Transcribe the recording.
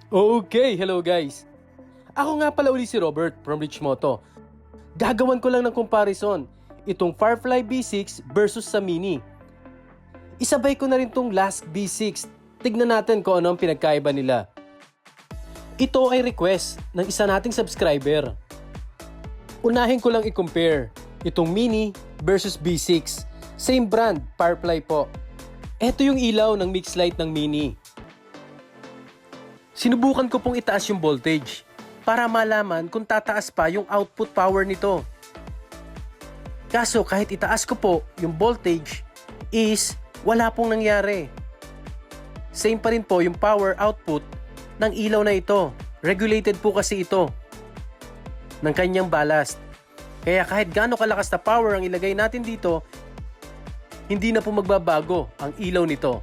Okay, hello guys. Ako nga pala uli si Robert from Richmoto. Gagawan ko lang ng comparison itong Firefly B6 versus sa Mini. Isabay ko na rin tong Lask B6. Tignan natin kung ano ang pinagkaiba nila. Ito ay request ng isa nating subscriber. Unahin ko lang i-compare itong Mini versus B6. Same brand, Firefly po. Ito yung ilaw ng mix light ng Mini. Sinubukan ko pong itaas yung voltage para malaman kung tataas pa yung output power nito. Kaso kahit itaas ko po yung voltage is wala pong nangyari. Same pa rin po yung power output ng ilaw na ito. Regulated po kasi ito ng kanyang ballast. Kaya kahit gaano kalakas na power ang ilagay natin dito, hindi na po magbabago ang ilaw nito.